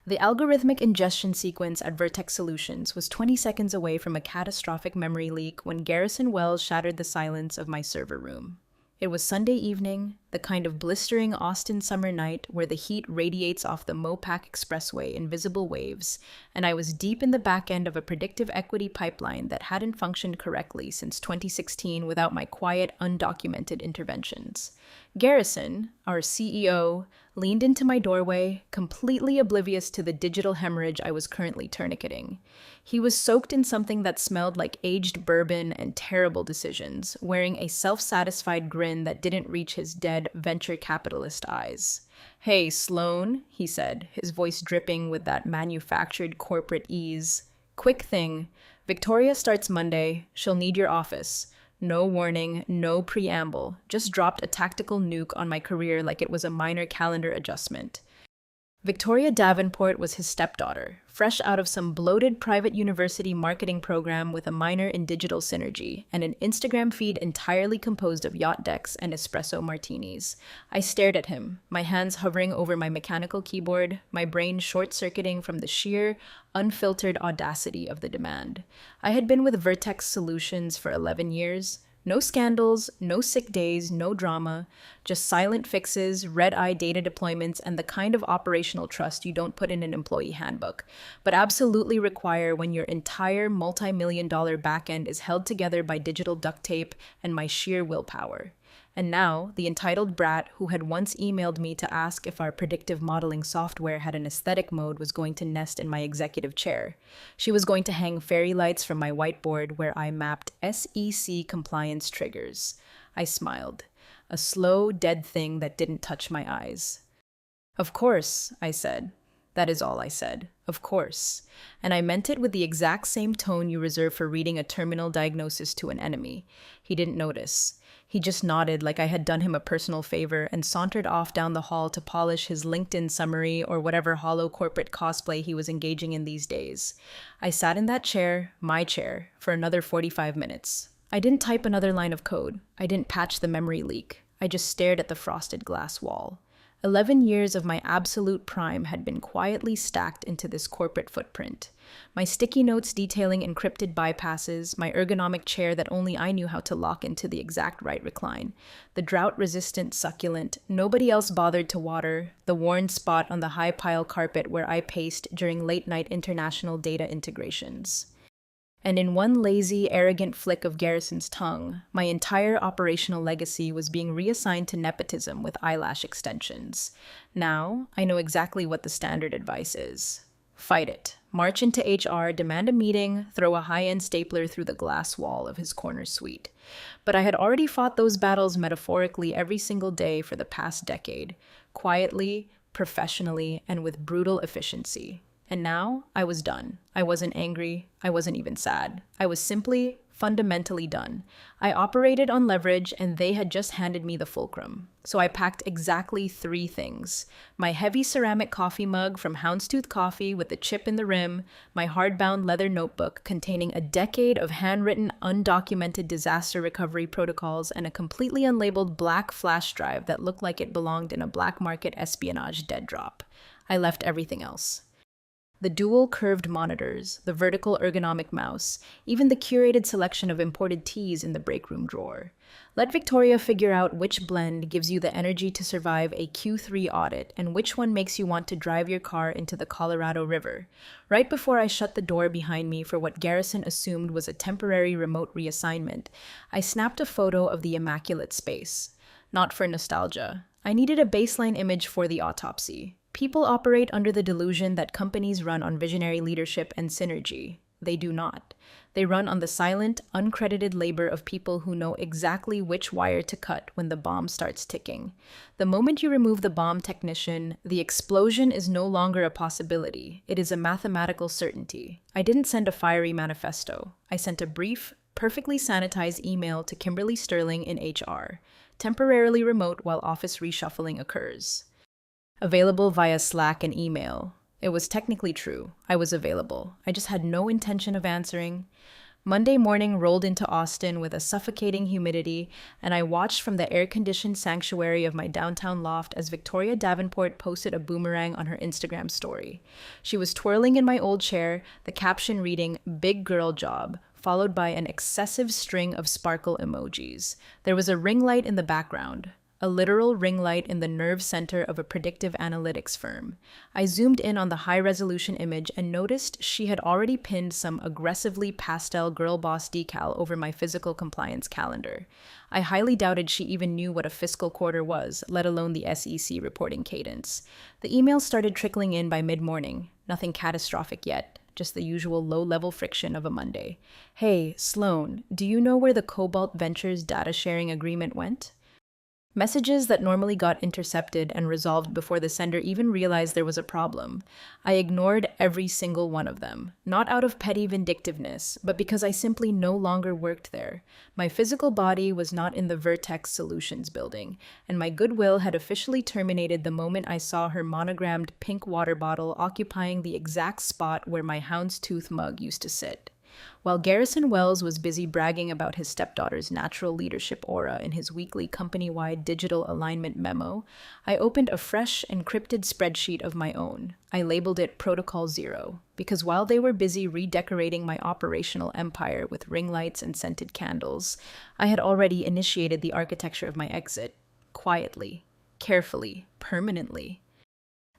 The algorithmic ingestion sequence at Vertex Solutions was 20 seconds away from a catastrophic memory leak when Garrison Wells shattered the silence of my server room. It was Sunday evening, the kind of blistering Austin summer night where the heat radiates off the Mopac Expressway in visible waves, and I was deep in the back end of a predictive equity pipeline that hadn't functioned correctly since 2016 without my quiet, undocumented interventions. Garrison, our CEO, leaned into my doorway, completely oblivious to the digital hemorrhage I was currently tourniqueting. He was soaked in something that smelled like aged bourbon and terrible decisions, wearing a self-satisfied grin that didn't reach his dead venture capitalist eyes. "Hey, Sloan," he said, his voice dripping with that manufactured corporate ease. "Quick thing. Victoria starts Monday. She'll need your office. No warning, no preamble, just dropped a tactical nuke on my career like it was a minor calendar adjustment." Victoria Davenport was his stepdaughter, fresh out of some bloated private university marketing program with a minor in digital synergy and an Instagram feed entirely composed of yacht decks and espresso martinis. I stared at him, my hands hovering over my mechanical keyboard, my brain short-circuiting from the sheer, unfiltered audacity of the demand. I had been with Vertex Solutions for 11 years. No scandals, no sick days, no drama, just silent fixes, red-eye data deployments, and the kind of operational trust you don't put in an employee handbook, but absolutely require when your entire multi-million-dollar backend is held together by digital duct tape and my sheer willpower. And now, the entitled brat who had once emailed me to ask if our predictive modeling software had an aesthetic mode was going to nest in my executive chair. She was going to hang fairy lights from my whiteboard where I mapped SEC compliance triggers. I smiled. A slow, dead thing that didn't touch my eyes. "Of course," I said. That is all I said. Of course. And I meant it with the exact same tone you reserve for reading a terminal diagnosis to an enemy. He didn't notice. He just nodded like I had done him a personal favor and sauntered off down the hall to polish his LinkedIn summary or whatever hollow corporate cosplay he was engaging in these days. I sat in that chair, my chair, for another 45 minutes. I didn't type another line of code. I didn't patch the memory leak. I just stared at the frosted glass wall. 11 years of my absolute prime had been quietly stacked into this corporate footprint. My sticky notes detailing encrypted bypasses, my ergonomic chair that only I knew how to lock into the exact right recline, the drought-resistant succulent nobody else bothered to water, the worn spot on the high pile carpet where I paced during late-night international data integrations. And in one lazy, arrogant flick of Garrison's tongue, my entire operational legacy was being reassigned to nepotism with eyelash extensions. Now, I know exactly what the standard advice is. Fight it. March into HR, demand a meeting, throw a high-end stapler through the glass wall of his corner suite. But I had already fought those battles metaphorically every single day for the past decade, quietly, professionally, and with brutal efficiency. And now, I was done. I wasn't angry. I wasn't even sad. I was simply, fundamentally done. I operated on leverage, and they had just handed me the fulcrum. So I packed exactly 3 things. My heavy ceramic coffee mug from Houndstooth Coffee with the chip in the rim, my hardbound leather notebook containing a decade of handwritten, undocumented disaster recovery protocols, and a completely unlabeled black flash drive that looked like it belonged in a black market espionage dead drop. I left everything else. The dual curved monitors, the vertical ergonomic mouse, even the curated selection of imported teas in the break room drawer. Let Victoria figure out which blend gives you the energy to survive a Q3 audit and which one makes you want to drive your car into the Colorado River. Right before I shut the door behind me for what Garrison assumed was a temporary remote reassignment, I snapped a photo of the immaculate space. Not for nostalgia. I needed a baseline image for the autopsy. People operate under the delusion that companies run on visionary leadership and synergy. They do not. They run on the silent, uncredited labor of people who know exactly which wire to cut when the bomb starts ticking. The moment you remove the bomb technician, the explosion is no longer a possibility. It is a mathematical certainty. I didn't send a fiery manifesto. I sent a brief, perfectly sanitized email to Kimberly Sterling in HR, temporarily remote while office reshuffling occurs. Available via Slack and email. It was technically true. I was available. I just had no intention of answering. Monday morning rolled into Austin with a suffocating humidity, and I watched from the air-conditioned sanctuary of my downtown loft as Victoria Davenport posted a boomerang on her Instagram story. She was twirling in my old chair, the caption reading, "Big girl job," followed by an excessive string of sparkle emojis. There was a ring light in the background, a literal ring light in the nerve center of a predictive analytics firm. I zoomed in on the high-resolution image and noticed she had already pinned some aggressively pastel girl boss decal over my physical compliance calendar. I highly doubted she even knew what a fiscal quarter was, let alone the SEC reporting cadence. The emails started trickling in by mid-morning, nothing catastrophic yet. Just the usual low-level friction of a Monday. "Hey, Sloan, do you know where the Cobalt Ventures data sharing agreement went?" Messages that normally got intercepted and resolved before the sender even realized there was a problem. I ignored every single one of them, not out of petty vindictiveness, but because I simply no longer worked there. My physical body was not in the Vertex Solutions building, and my goodwill had officially terminated the moment I saw her monogrammed pink water bottle occupying the exact spot where my houndstooth mug used to sit. While Garrison Wells was busy bragging about his stepdaughter's natural leadership aura in his weekly company-wide digital alignment memo, I opened a fresh, encrypted spreadsheet of my own. I labeled it Protocol Zero, because while they were busy redecorating my operational empire with ring lights and scented candles, I had already initiated the architecture of my exit, quietly, carefully, permanently.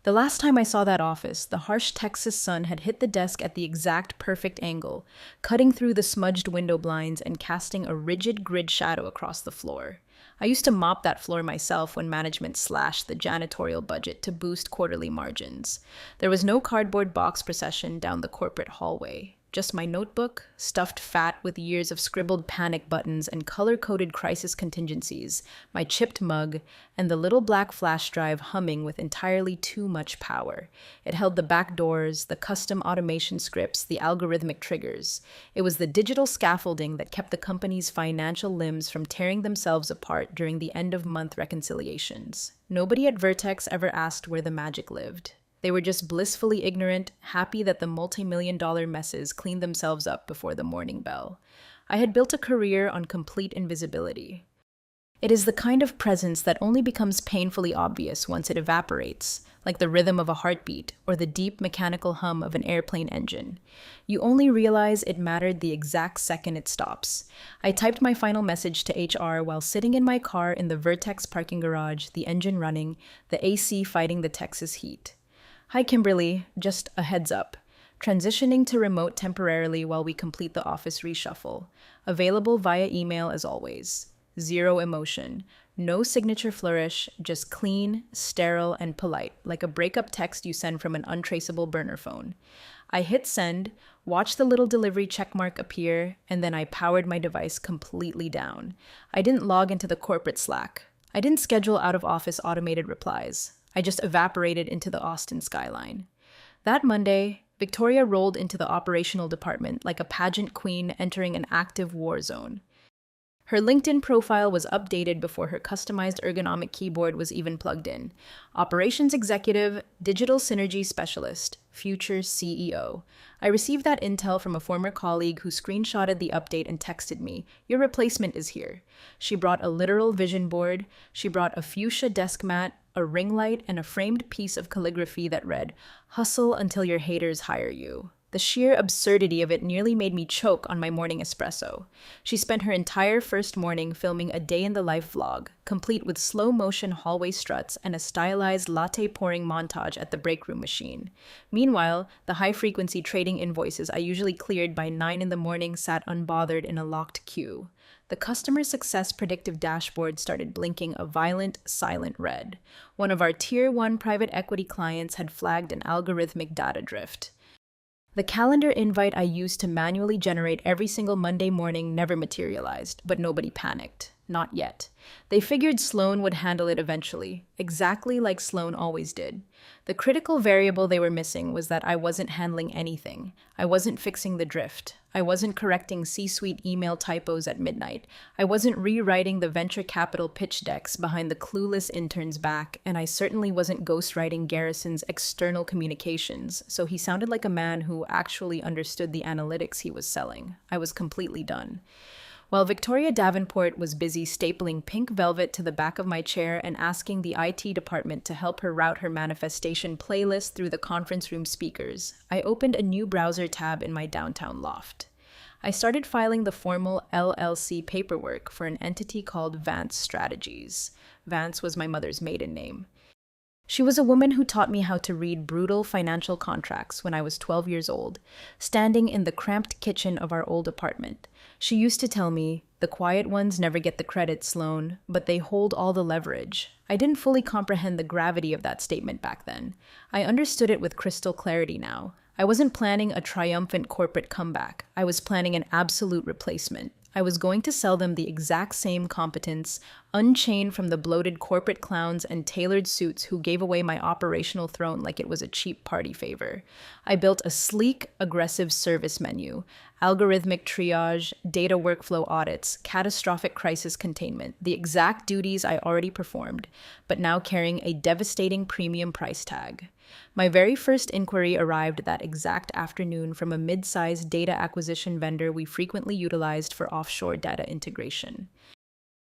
The last time I saw that office, the harsh Texas sun had hit the desk at the exact perfect angle, cutting through the smudged window blinds and casting a rigid grid shadow across the floor. I used to mop that floor myself when management slashed the janitorial budget to boost quarterly margins. There was no cardboard box procession down the corporate hallway. Just my notebook, stuffed fat with years of scribbled panic buttons and color-coded crisis contingencies, my chipped mug, and the little black flash drive humming with entirely too much power. It held the back doors, the custom automation scripts, the algorithmic triggers. It was the digital scaffolding that kept the company's financial limbs from tearing themselves apart during the end-of-month reconciliations. Nobody at Vertex ever asked where the magic lived. They were just blissfully ignorant, happy that the multi-million-dollar messes cleaned themselves up before the morning bell. I had built a career on complete invisibility. It is the kind of presence that only becomes painfully obvious once it evaporates, like the rhythm of a heartbeat or the deep mechanical hum of an airplane engine. You only realize it mattered the exact second it stops. I typed my final message to HR while sitting in my car in the Vertex parking garage, the engine running, the AC fighting the Texas heat. "Hi, Kimberly. Just a heads up. Transitioning to remote temporarily while we complete the office reshuffle. Available via email as always. Zero emotion. No signature flourish, just clean, sterile, and polite, like a breakup text you send from an untraceable burner phone." I hit send, watched the little delivery checkmark appear, and then I powered my device completely down. I didn't log into the corporate Slack. I didn't schedule out-of-office automated replies. I just evaporated into the Austin skyline. That Monday, Victoria rolled into the operational department like a pageant queen entering an active war zone. Her LinkedIn profile was updated before her customized ergonomic keyboard was even plugged in. Operations Executive, Digital Synergy Specialist, Future CEO. I received that intel from a former colleague who screenshotted the update and texted me, "Your replacement is here." She brought a literal vision board. She brought a fuchsia desk mat, a ring light, and a framed piece of calligraphy that read, "Hustle until your haters hire you." The sheer absurdity of it nearly made me choke on my morning espresso. She spent her entire first morning filming a day-in-the-life vlog, complete with slow-motion hallway struts and a stylized latte-pouring montage at the break room machine. Meanwhile, the high-frequency trading invoices I usually cleared by 9 in the morning sat unbothered in a locked queue. The customer success predictive dashboard started blinking a violent, silent red. One of our Tier 1 private equity clients had flagged an algorithmic data drift. The calendar invite I used to manually generate every single Monday morning never materialized, but nobody panicked. Not yet. They figured Sloan would handle it eventually, exactly like Sloan always did. The critical variable they were missing was that I wasn't handling anything. I wasn't fixing the drift. I wasn't correcting C-suite email typos at midnight. I wasn't rewriting the venture capital pitch decks behind the clueless intern's back, and I certainly wasn't ghostwriting Garrison's external communications, so he sounded like a man who actually understood the analytics he was selling. I was completely done. While Victoria Davenport was busy stapling pink velvet to the back of my chair and asking the IT department to help her route her manifestation playlist through the conference room speakers, I opened a new browser tab in my downtown loft. I started filing the formal LLC paperwork for an entity called Vance Strategies. Vance was my mother's maiden name. She was a woman who taught me how to read brutal financial contracts when I was 12 years old, standing in the cramped kitchen of our old apartment. She used to tell me, "The quiet ones never get the credit, Sloan, but they hold all the leverage." I didn't fully comprehend the gravity of that statement back then. I understood it with crystal clarity now. I wasn't planning a triumphant corporate comeback. I was planning an absolute replacement. I was going to sell them the exact same competence, unchained from the bloated corporate clowns and tailored suits who gave away my operational throne like it was a cheap party favor. I built a sleek, aggressive service menu, algorithmic triage, data workflow audits, catastrophic crisis containment, the exact duties I already performed, but now carrying a devastating premium price tag. My very first inquiry arrived that exact afternoon from a mid-sized data acquisition vendor we frequently utilized for offshore data integration.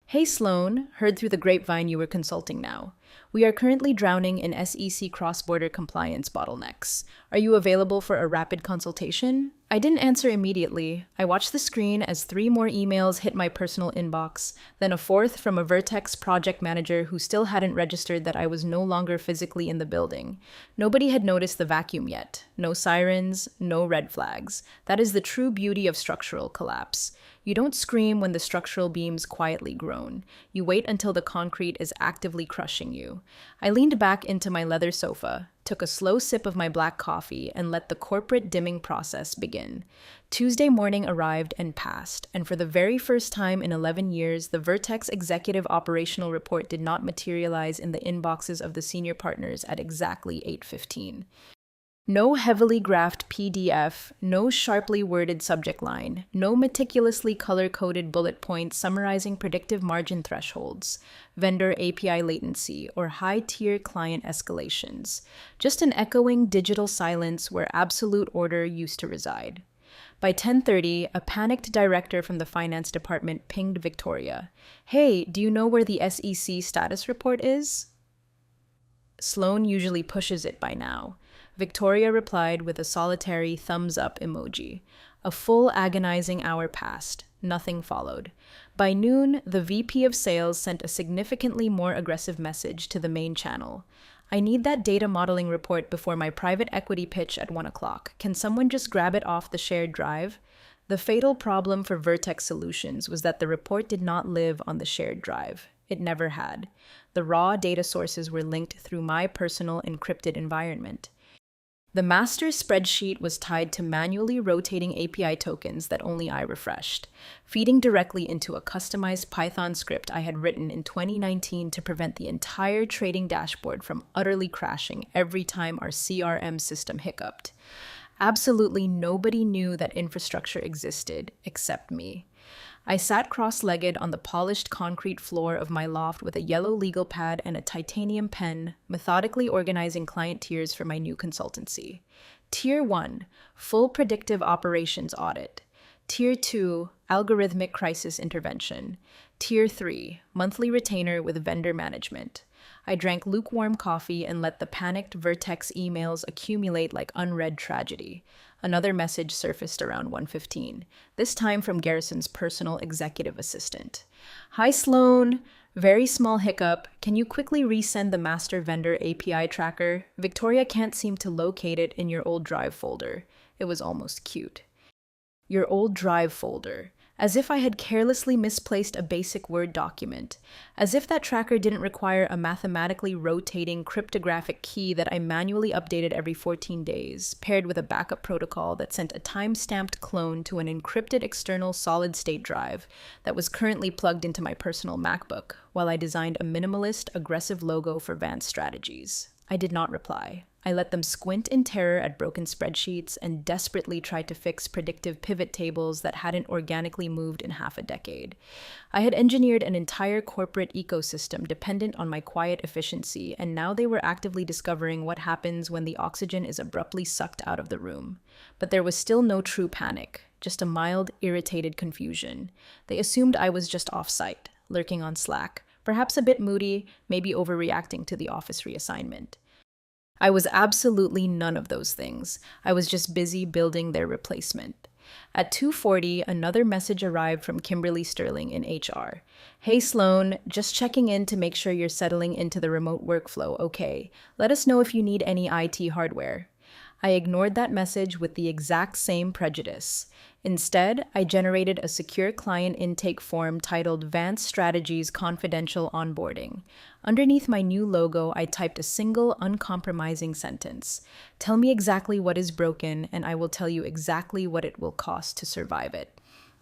"Hey Sloan, heard through the grapevine you were consulting now. We are currently drowning in SEC cross-border compliance bottlenecks. Are you available for a rapid consultation?" I didn't answer immediately. I watched the screen as 3 more emails hit my personal inbox, then a 4th from a Vertex project manager who still hadn't registered that I was no longer physically in the building. Nobody had noticed the vacuum yet. No sirens, no red flags. That is the true beauty of structural collapse. You don't scream when the structural beams quietly groan. You wait until the concrete is actively crushing you. I leaned back into my leather sofa, took a slow sip of my black coffee, and let the corporate dimming process begin. Tuesday morning arrived and passed, and for the very first time in 11 years, the Vertex Executive Operational Report did not materialize in the inboxes of the senior partners at exactly 8:15. No heavily graphed PDF, no sharply worded subject line, no meticulously color-coded bullet points summarizing predictive margin thresholds, vendor API latency, or high-tier client escalations. Just an echoing digital silence where absolute order used to reside. By 10:30, a panicked director from the finance department pinged Victoria. "Hey, do you know where the SEC status report is?" Sloan usually pushes it by now. Victoria replied with a solitary thumbs-up emoji. A full agonizing hour passed. Nothing followed. By noon, the VP of Sales sent a significantly more aggressive message to the main channel. "I need that data modeling report before my private equity pitch at 1 o'clock. Can someone just grab it off the shared drive?" The fatal problem for Vertex Solutions was that the report did not live on the shared drive. It never had. The raw data sources were linked through my personal encrypted environment. The master spreadsheet was tied to manually rotating API tokens that only I refreshed, feeding directly into a customized Python script I had written in 2019 to prevent the entire trading dashboard from utterly crashing every time our CRM system hiccuped. Absolutely nobody knew that infrastructure existed except me. I sat cross-legged on the polished concrete floor of my loft with a yellow legal pad and a titanium pen, methodically organizing client tiers for my new consultancy. Tier 1, full predictive operations audit. Tier 2, algorithmic crisis intervention. Tier 3, monthly retainer with vendor management. I drank lukewarm coffee and let the panicked Vertex emails accumulate like unread tragedy. Another message surfaced around 1:15, this time from Garrison's personal executive assistant. "Hi Sloan, very small hiccup. Can you quickly resend the master vendor API tracker? Victoria can't seem to locate it in your old drive folder." It was almost cute. Your old drive folder. As if I had carelessly misplaced a basic Word document, as if that tracker didn't require a mathematically rotating cryptographic key that I manually updated every 14 days, paired with a backup protocol that sent a time-stamped clone to an encrypted external solid-state drive that was currently plugged into my personal MacBook, while I designed a minimalist, aggressive logo for Vance Strategies. I did not reply. I let them squint in terror at broken spreadsheets and desperately tried to fix predictive pivot tables that hadn't organically moved in half a decade. I had engineered an entire corporate ecosystem dependent on my quiet efficiency, and now they were actively discovering what happens when the oxygen is abruptly sucked out of the room. But there was still no true panic, just a mild, irritated confusion. They assumed I was just off-site, lurking on Slack, perhaps a bit moody, maybe overreacting to the office reassignment. I was absolutely none of those things. I was just busy building their replacement. At 2:40, another message arrived from Kimberly Sterling in HR. "Hey Sloan, just checking in to make sure you're settling into the remote workflow, okay? Let us know if you need any IT hardware." I ignored that message with the exact same prejudice. Instead, I generated a secure client intake form titled Vance Strategies Confidential Onboarding. Underneath my new logo, I typed a single, uncompromising sentence. "Tell me exactly what is broken, and I will tell you exactly what it will cost to survive it."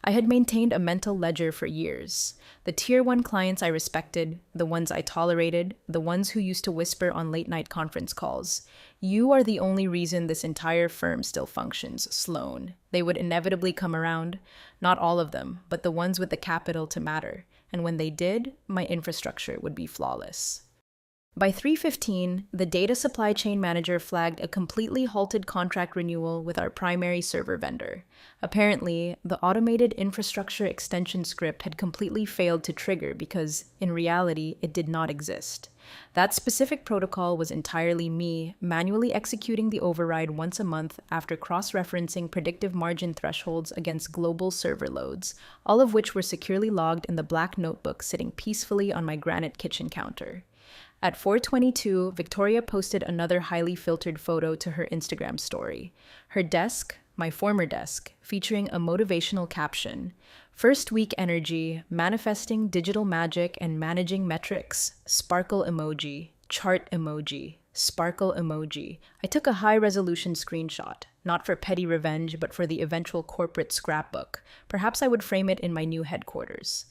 I had maintained a mental ledger for years. The Tier 1 clients I respected, the ones I tolerated, the ones who used to whisper on late-night conference calls. "You are the only reason this entire firm still functions, Sloan." They would inevitably come around. Not all of them, but the ones with the capital to matter. And when they did, my infrastructure would be flawless. By 3:15, the data supply chain manager flagged a completely halted contract renewal with our primary server vendor. Apparently, the automated infrastructure extension script had completely failed to trigger because, in reality, it did not exist. That specific protocol was entirely me, manually executing the override once a month after cross-referencing predictive margin thresholds against global server loads, all of which were securely logged in the black notebook sitting peacefully on my granite kitchen counter. At 4:22, Victoria posted another highly filtered photo to her Instagram story. Her desk, my former desk, featuring a motivational caption, "First week energy, manifesting digital magic and managing metrics, sparkle emoji, chart emoji, sparkle emoji." I took a high-resolution screenshot, not for petty revenge, but for the eventual corporate scrapbook. Perhaps I would frame it in my new headquarters.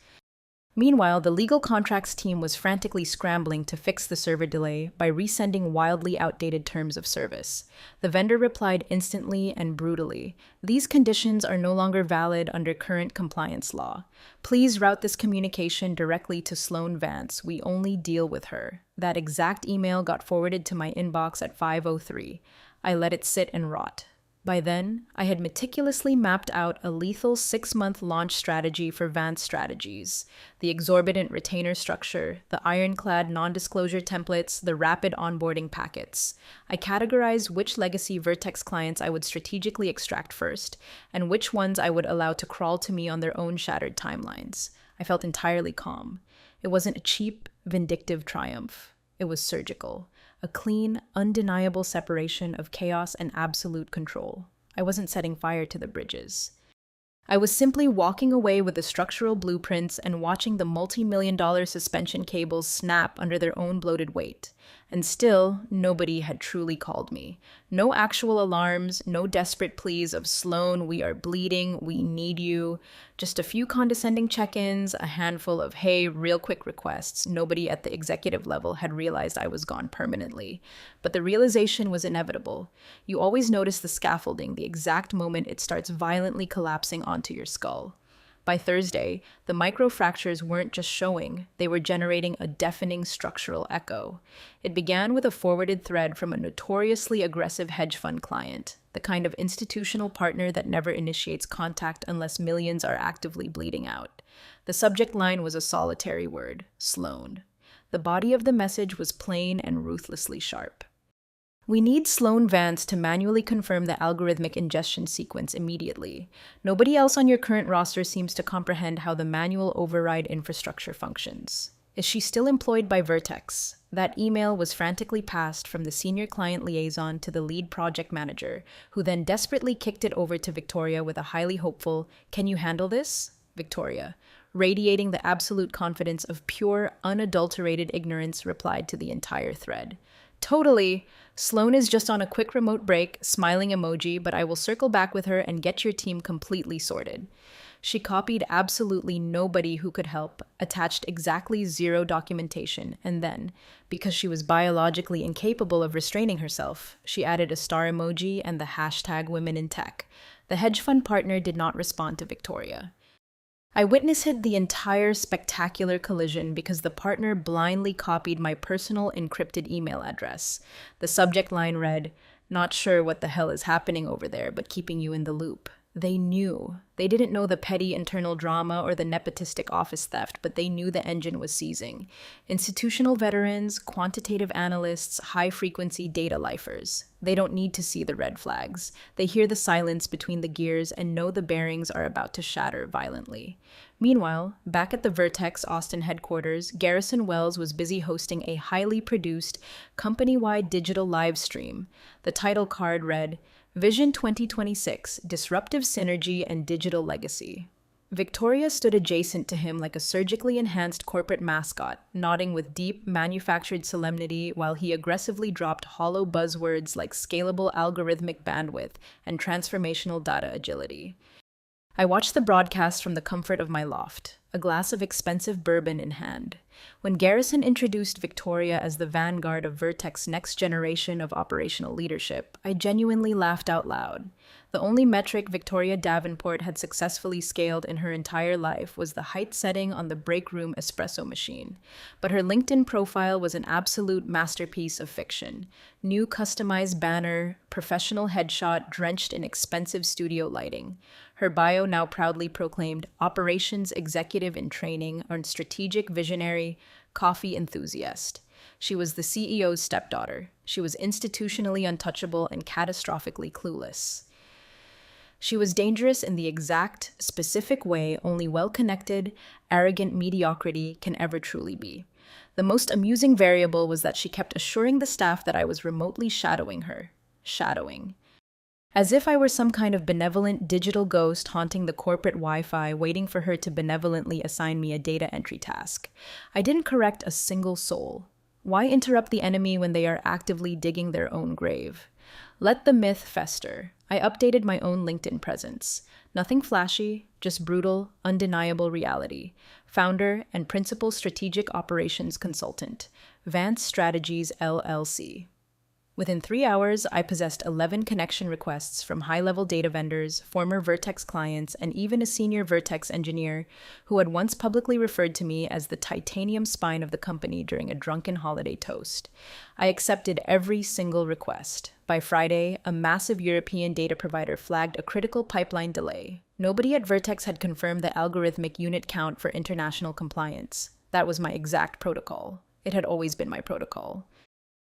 Meanwhile, the legal contracts team was frantically scrambling to fix the server delay by resending wildly outdated terms of service. The vendor replied instantly and brutally, "These conditions are no longer valid under current compliance law. Please route this communication directly to Sloan Vance. We only deal with her." That exact email got forwarded to my inbox at 5:03. I let it sit and rot. By then, I had meticulously mapped out a lethal 6-month launch strategy for Vance Strategies. The exorbitant retainer structure, the ironclad non-disclosure templates, the rapid onboarding packets. I categorized which legacy Vertex clients I would strategically extract first, and which ones I would allow to crawl to me on their own shattered timelines. I felt entirely calm. It wasn't a cheap, vindictive triumph. It was surgical. A clean, undeniable separation of chaos and absolute control. I wasn't setting fire to the bridges. I was simply walking away with the structural blueprints and watching the multi-million-dollar suspension cables snap under their own bloated weight. And still, nobody had truly called me. No actual alarms, no desperate pleas of "Sloan, we are bleeding, we need you." Just a few condescending check-ins, a handful of "hey, real quick" requests. Nobody at the executive level had realized I was gone permanently. But the realization was inevitable. You always notice the scaffolding the exact moment it starts violently collapsing onto your skull. By Thursday, the microfractures weren't just showing, they were generating a deafening structural echo. It began with a forwarded thread from a notoriously aggressive hedge fund client, the kind of institutional partner that never initiates contact unless millions are actively bleeding out. The subject line was a solitary word: Sloan. The body of the message was plain and ruthlessly sharp. "We need Sloan Vance to manually confirm the algorithmic ingestion sequence immediately. Nobody else on your current roster seems to comprehend how the manual override infrastructure functions. Is she still employed by Vertex?" That email was frantically passed from the senior client liaison to the lead project manager, who then desperately kicked it over to Victoria with a highly hopeful, "Can you handle this?" Victoria, radiating the absolute confidence of pure, unadulterated ignorance, replied to the entire thread. Totally. Sloane is just on a quick remote break, smiling emoji, but I will circle back with her and get your team completely sorted. She copied absolutely nobody who could help, attached exactly zero documentation, and then, because she was biologically incapable of restraining herself, she added a star emoji and the hashtag women in tech. The hedge fund partner did not respond to Victoria. I witnessed the entire spectacular collision because the partner blindly copied my personal encrypted email address. The subject line read, "Not sure what the hell is happening over there, but keeping you in the loop." They knew. They didn't know the petty internal drama or the nepotistic office theft, but they knew the engine was seizing. Institutional veterans, quantitative analysts, high-frequency data lifers. They don't need to see the red flags. They hear the silence between the gears and know the bearings are about to shatter violently. Meanwhile, back at the Vertex Austin headquarters, Garrison Wells was busy hosting a highly produced, company-wide digital live stream. The title card read, Vision 2026, Disruptive Synergy and Digital Legacy. Victoria stood adjacent to him like a surgically enhanced corporate mascot, nodding with deep, manufactured solemnity while he aggressively dropped hollow buzzwords like scalable algorithmic bandwidth and transformational data agility. I watched the broadcast from the comfort of my loft, a glass of expensive bourbon in hand. When Garrison introduced Victoria as the vanguard of Vertex's next generation of operational leadership, I genuinely laughed out loud. The only metric Victoria Davenport had successfully scaled in her entire life was the height setting on the break room espresso machine. But her LinkedIn profile was an absolute masterpiece of fiction. New customized banner, professional headshot drenched in expensive studio lighting. Her bio now proudly proclaimed Operations Executive in Training and Strategic Visionary Coffee Enthusiast. She was the CEO's stepdaughter. She was institutionally untouchable and catastrophically clueless. She was dangerous in the exact, specific way only well-connected, arrogant mediocrity can ever truly be. The most amusing variable was that she kept assuring the staff that I was remotely shadowing her. Shadowing. As if I were some kind of benevolent digital ghost haunting the corporate Wi-Fi, waiting for her to benevolently assign me a data entry task. I didn't correct a single soul. Why interrupt the enemy when they are actively digging their own grave? Let the myth fester. I updated my own LinkedIn presence. Nothing flashy, just brutal, undeniable reality. Founder and principal strategic operations consultant, Vance Strategies LLC. Within 3 hours, I possessed 11 connection requests from high-level data vendors, former Vertex clients, and even a senior Vertex engineer who had once publicly referred to me as the titanium spine of the company during a drunken holiday toast. I accepted every single request. By Friday, a massive European data provider flagged a critical pipeline delay. Nobody at Vertex had confirmed the algorithmic unit count for international compliance. That was my exact protocol. It had always been my protocol.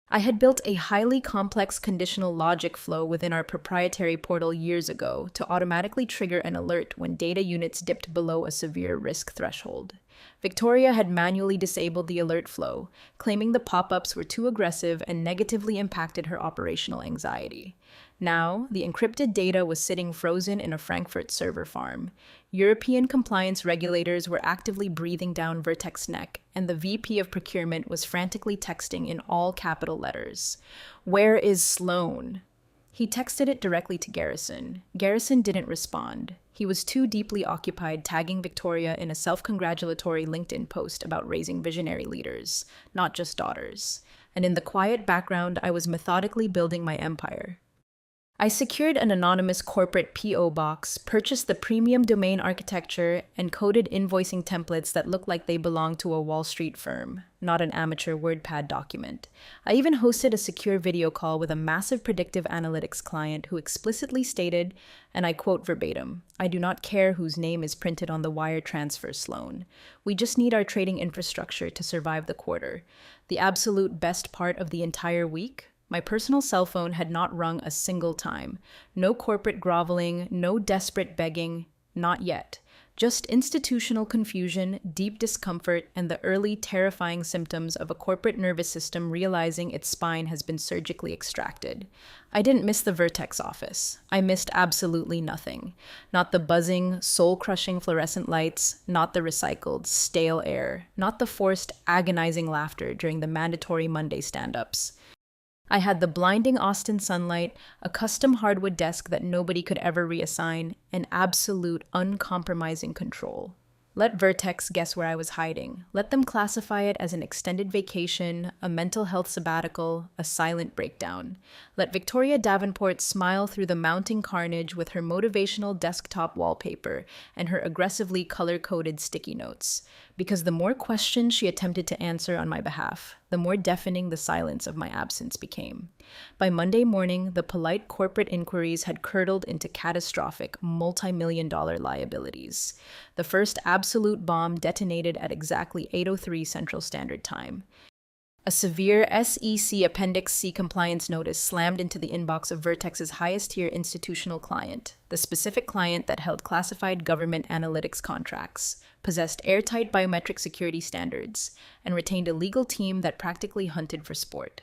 I had built a highly complex conditional logic flow within our proprietary portal years ago to automatically trigger an alert when data units dipped below a severe risk threshold. Victoria had manually disabled the alert flow, claiming the pop-ups were too aggressive and negatively impacted her operational anxiety. Now, the encrypted data was sitting frozen in a Frankfurt server farm. European compliance regulators were actively breathing down Vertex's neck, and the VP of procurement was frantically texting in all capital letters. "Where is Sloane?" He texted it directly to Garrison. Garrison didn't respond. He was too deeply occupied tagging Victoria in a self-congratulatory LinkedIn post about raising visionary leaders, not just daughters. And in the quiet background, I was methodically building my empire. I secured an anonymous corporate P.O. box, purchased the premium domain architecture, and coded invoicing templates that looked like they belonged to a Wall Street firm, not an amateur WordPad document. I even hosted a secure video call with a massive predictive analytics client who explicitly stated, and I quote verbatim, "I do not care whose name is printed on the wire transfer, Sloane. We just need our trading infrastructure to survive the quarter." The absolute best part of the entire week? My personal cell phone had not rung a single time. No corporate groveling, no desperate begging, not yet. Just institutional confusion, deep discomfort, and the early terrifying symptoms of a corporate nervous system realizing its spine has been surgically extracted. I didn't miss the Vertex office. I missed absolutely nothing. Not the buzzing, soul-crushing fluorescent lights, not the recycled, stale air, not the forced, agonizing laughter during the mandatory Monday stand-ups. I had the blinding Austin sunlight, a custom hardwood desk that nobody could ever reassign, and absolute, uncompromising control. Let Vertex guess where I was hiding. Let them classify it as an extended vacation, a mental health sabbatical, a silent breakdown. Let Victoria Davenport smile through the mounting carnage with her motivational desktop wallpaper and her aggressively color-coded sticky notes. Because the more questions she attempted to answer on my behalf, the more deafening the silence of my absence became. By Monday morning, the polite corporate inquiries had curdled into catastrophic, multi-million-dollar liabilities. The first absolute bomb detonated at exactly 8:03 Central Standard Time. A severe SEC Appendix C compliance notice slammed into the inbox of Vertex's highest-tier institutional client, the specific client that held classified government analytics contracts, possessed airtight biometric security standards, and retained a legal team that practically hunted for sport.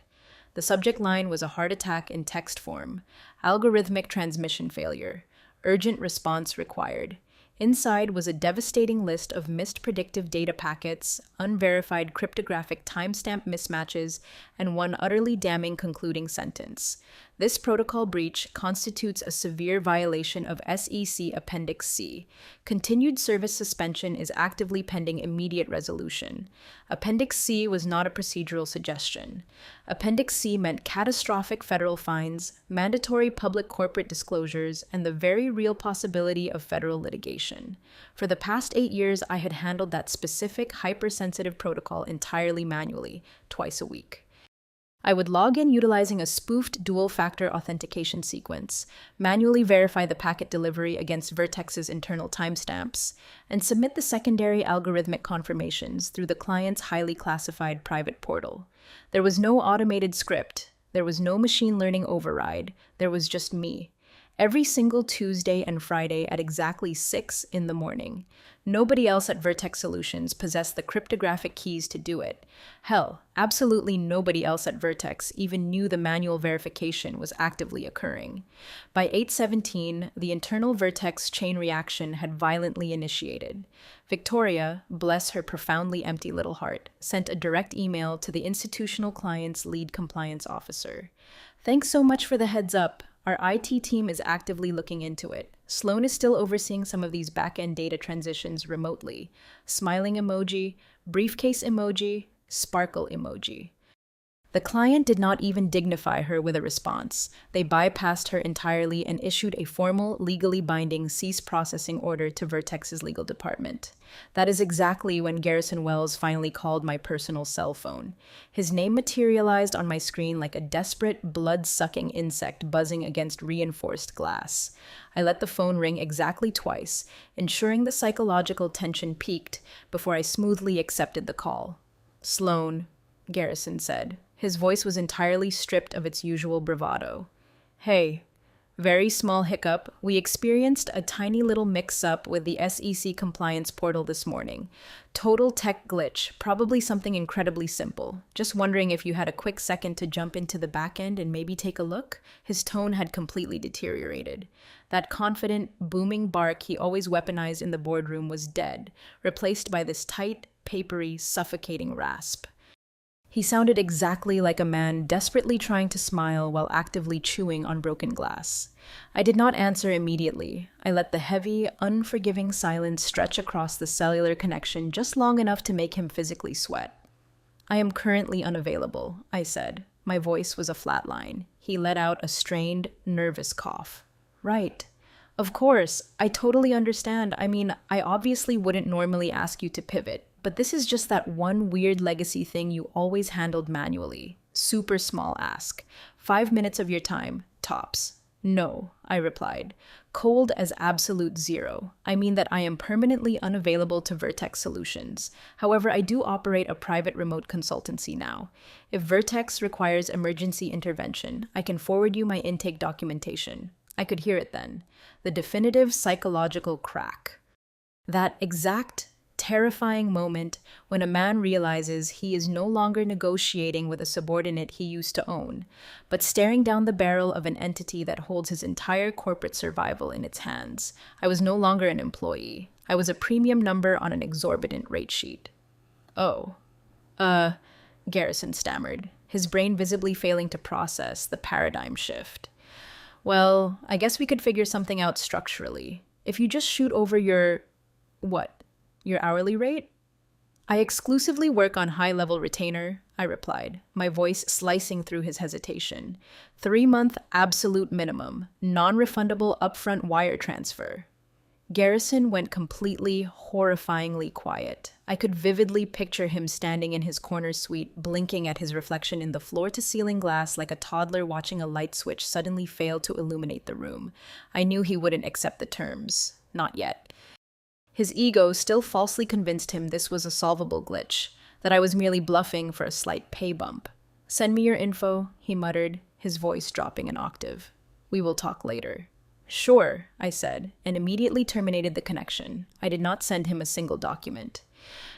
The subject line was a heart attack in text form, algorithmic transmission failure, urgent response required. Inside was a devastating list of missed predictive data packets, unverified cryptographic timestamp mismatches, and one utterly damning concluding sentence. This protocol breach constitutes a severe violation of SEC Appendix C. Continued service suspension is actively pending immediate resolution. Appendix C was not a procedural suggestion. Appendix C meant catastrophic federal fines, mandatory public corporate disclosures, and the very real possibility of federal litigation. For the past 8 years, I had handled that specific hypersensitive protocol entirely manually, twice a week. I would log in utilizing a spoofed dual-factor authentication sequence, manually verify the packet delivery against Vertex's internal timestamps, and submit the secondary algorithmic confirmations through the client's highly classified private portal. There was no automated script. There was no machine learning override. There was just me. Every single Tuesday and Friday at exactly 6 in the morning. Nobody else at Vertex Solutions possessed the cryptographic keys to do it. Hell, absolutely nobody else at Vertex even knew the manual verification was actively occurring. By 8:17, the internal Vertex chain reaction had violently initiated. Victoria, bless her profoundly empty little heart, sent a direct email to the institutional client's lead compliance officer. "Thanks so much for the heads up. Our IT team is actively looking into it. Sloan is still overseeing some of these back-end data transitions remotely." Smiling emoji, briefcase emoji, sparkle emoji. The client did not even dignify her with a response. They bypassed her entirely and issued a formal, legally binding cease processing order to Vertex's legal department. That is exactly when Garrison Wells finally called my personal cell phone. His name materialized on my screen like a desperate, blood-sucking insect buzzing against reinforced glass. I let the phone ring exactly twice, ensuring the psychological tension peaked before I smoothly accepted the call. "Sloan," Garrison said. His voice was entirely stripped of its usual bravado. "Hey, very small hiccup. We experienced a tiny little mix-up with the SEC compliance portal this morning. Total tech glitch, probably something incredibly simple. Just wondering if you had a quick second to jump into the back end and maybe take a look?" His tone had completely deteriorated. That confident, booming bark he always weaponized in the boardroom was dead, replaced by this tight, papery, suffocating rasp. He sounded exactly like a man desperately trying to smile while actively chewing on broken glass. I did not answer immediately. I let the heavy, unforgiving silence stretch across the cellular connection just long enough to make him physically sweat. "I am currently unavailable," I said. My voice was a flat line. He let out a strained, nervous cough. "Right. Of course. I totally understand. I mean, I obviously wouldn't normally ask you to pivot. But this is just that one weird legacy thing you always handled manually. Super small ask. 5 minutes of your time, tops." "No," I replied. Cold as absolute zero. I mean that I am permanently unavailable to Vertex Solutions. However, I do operate a private remote consultancy now. If Vertex requires emergency intervention, I can forward you my intake documentation. I could hear it then. The definitive psychological crack. That exact terrifying moment when a man realizes he is no longer negotiating with a subordinate he used to own, but staring down the barrel of an entity that holds his entire corporate survival in its hands. I was no longer an employee. I was a premium number on an exorbitant rate sheet. Oh, Garrison stammered, his brain visibly failing to process the paradigm shift. Well, I guess we could figure something out structurally. If you just shoot over what? Your hourly rate? I exclusively work on high-level retainer, I replied, my voice slicing through his hesitation. 3-month absolute minimum, non-refundable upfront wire transfer. Garrison went completely, horrifyingly quiet. I could vividly picture him standing in his corner suite, blinking at his reflection in the floor-to-ceiling glass like a toddler watching a light switch suddenly fail to illuminate the room. I knew he wouldn't accept the terms. Not yet. His ego still falsely convinced him this was a solvable glitch, that I was merely bluffing for a slight pay bump. "Send me your info," he muttered, his voice dropping an octave. "We will talk later." "Sure," I said, and immediately terminated the connection. I did not send him a single document.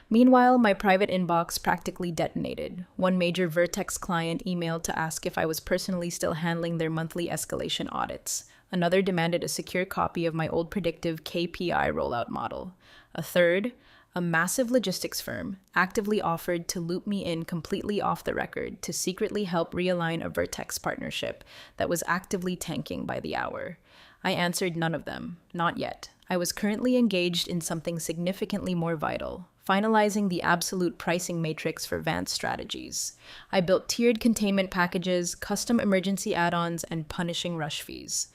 Meanwhile, my private inbox practically detonated. One major Vertex client emailed to ask if I was personally still handling their monthly escalation audits. Another demanded a secure copy of my old predictive KPI rollout model. A third, a massive logistics firm, actively offered to loop me in completely off the record to secretly help realign a Vertex partnership that was actively tanking by the hour. I answered none of them, not yet. I was currently engaged in something significantly more vital, finalizing the absolute pricing matrix for Vance strategies. I built tiered containment packages, custom emergency add-ons, and punishing rush fees.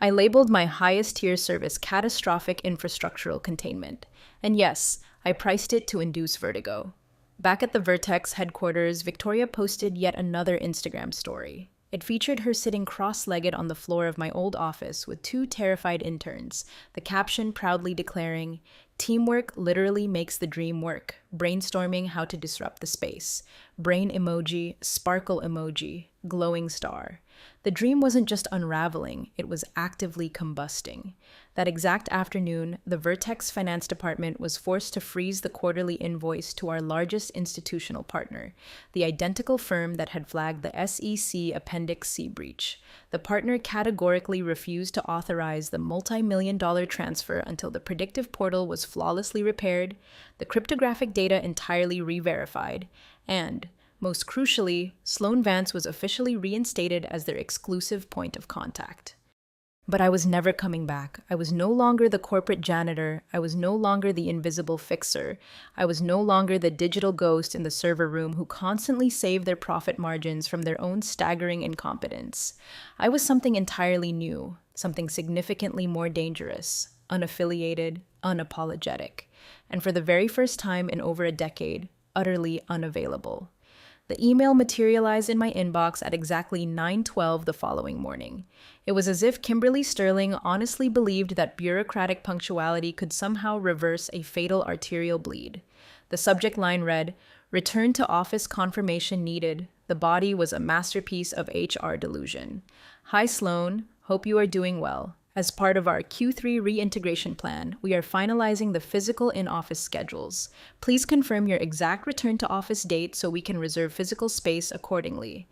I labeled my highest tier service catastrophic infrastructural containment. And yes, I priced it to induce vertigo. Back at the Vertex headquarters, Victoria posted yet another Instagram story. It featured her sitting cross-legged on the floor of my old office with 2 terrified interns, the caption proudly declaring, "Teamwork literally makes the dream work. Brainstorming how to disrupt the space." Brain emoji, sparkle emoji, glowing star. The dream wasn't just unraveling, it was actively combusting. That exact afternoon, the Vertex Finance Department was forced to freeze the quarterly invoice to our largest institutional partner, the identical firm that had flagged the SEC Appendix C breach. The partner categorically refused to authorize the multi-million-dollar transfer until the predictive portal was flawlessly repaired, the cryptographic data entirely re-verified, and, most crucially, Sloan Vance was officially reinstated as their exclusive point of contact. But I was never coming back. I was no longer the corporate janitor. I was no longer the invisible fixer. I was no longer the digital ghost in the server room who constantly saved their profit margins from their own staggering incompetence. I was something entirely new, something significantly more dangerous, unaffiliated, unapologetic, and for the very first time in over a decade, utterly unavailable. The email materialized in my inbox at exactly 9:12 the following morning. It was as if Kimberly Sterling honestly believed that bureaucratic punctuality could somehow reverse a fatal arterial bleed. The subject line read, "Return to office confirmation needed." The body was a masterpiece of HR delusion. "Hi Sloan, hope you are doing well. As part of our Q3 reintegration plan, we are finalizing the physical in-office schedules. Please confirm your exact return to office date so we can reserve physical space accordingly.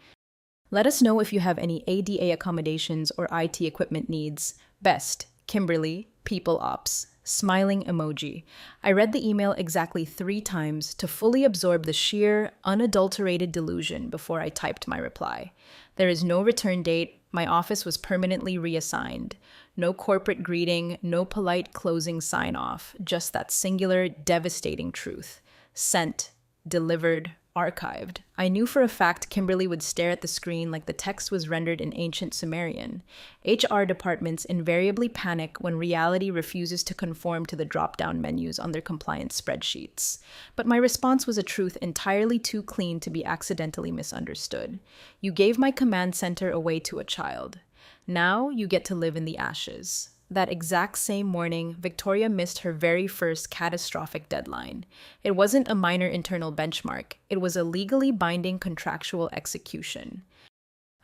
Let us know if you have any ADA accommodations or IT equipment needs. Best, Kimberly, People Ops." Smiling emoji. I read the email exactly 3 times to fully absorb the sheer, unadulterated delusion before I typed my reply. There is no return date. My office was permanently reassigned. No corporate greeting, no polite closing sign-off, just that singular, devastating truth. Sent, delivered, archived. I knew for a fact Kimberly would stare at the screen like the text was rendered in ancient Sumerian. HR departments invariably panic when reality refuses to conform to the drop-down menus on their compliance spreadsheets. But my response was a truth entirely too clean to be accidentally misunderstood. You gave my command center away to a child. Now you get to live in the ashes. That exact same morning, Victoria missed her very first catastrophic deadline. It wasn't a minor internal benchmark. It was a legally binding contractual execution.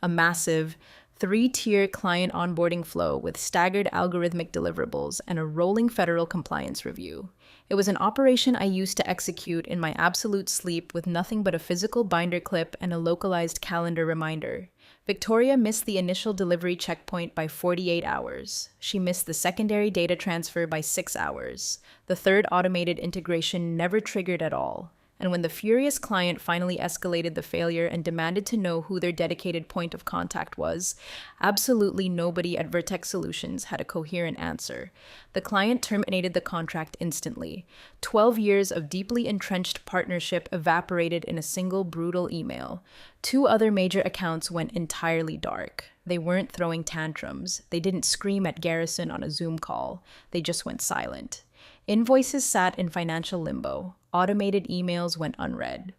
A massive, Three-tier client onboarding flow with staggered algorithmic deliverables and a rolling federal compliance review. It was an operation I used to execute in my absolute sleep with nothing but a physical binder clip and a localized calendar reminder. Victoria missed the initial delivery checkpoint by 48 hours. She missed the secondary data transfer by 6 hours. The third automated integration never triggered at all. And when the furious client finally escalated the failure and demanded to know who their dedicated point of contact was, absolutely nobody at Vertex Solutions had a coherent answer. The client terminated the contract instantly. 12 years of deeply entrenched partnership evaporated in a single brutal email. Two other major accounts went entirely dark. They weren't throwing tantrums. They didn't scream at Garrison on a Zoom call. They just went silent. Invoices sat in financial limbo. Automated emails went unread.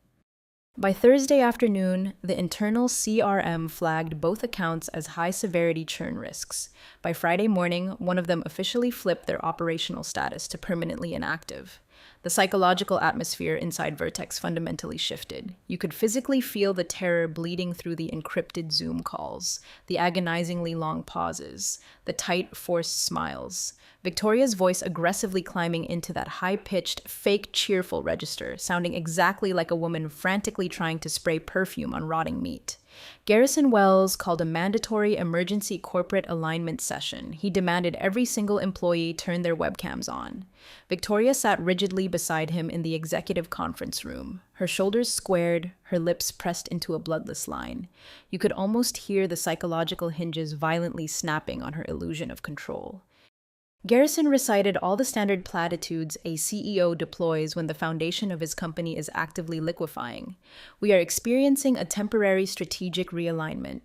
By Thursday afternoon, the internal CRM flagged both accounts as high-severity churn risks. By Friday morning, one of them officially flipped their operational status to permanently inactive. The psychological atmosphere inside Vertex fundamentally shifted. You could physically feel the terror bleeding through the encrypted Zoom calls, the agonizingly long pauses, the tight, forced smiles. Victoria's voice aggressively climbing into that high-pitched, fake cheerful register, sounding exactly like a woman frantically trying to spray perfume on rotting meat. Garrison Wells called a mandatory emergency corporate alignment session. He demanded every single employee turn their webcams on. Victoria sat rigidly beside him in the executive conference room, her shoulders squared, her lips pressed into a bloodless line. You could almost hear the psychological hinges violently snapping on her illusion of control. Garrison recited all the standard platitudes a CEO deploys when the foundation of his company is actively liquefying. We are experiencing a temporary strategic realignment.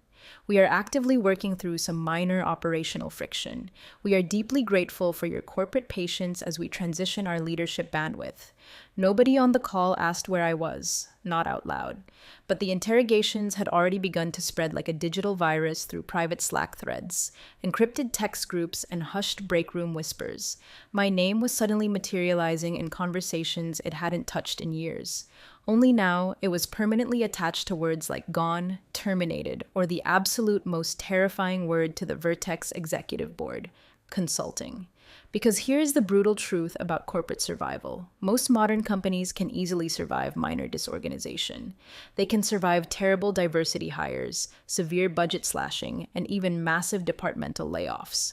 We are actively working through some minor operational friction. We are deeply grateful for your corporate patience as we transition our leadership bandwidth. Nobody on the call asked where I was, not out loud. But the interrogations had already begun to spread like a digital virus through private Slack threads, encrypted text groups, and hushed break room whispers. My name was suddenly materializing in conversations it hadn't touched in years. Only now, it was permanently attached to words like gone, terminated, or the absolute most terrifying word to the Vertex executive board, consulting. Because here's the brutal truth about corporate survival. Most modern companies can easily survive minor disorganization. They can survive terrible diversity hires, severe budget slashing, and even massive departmental layoffs.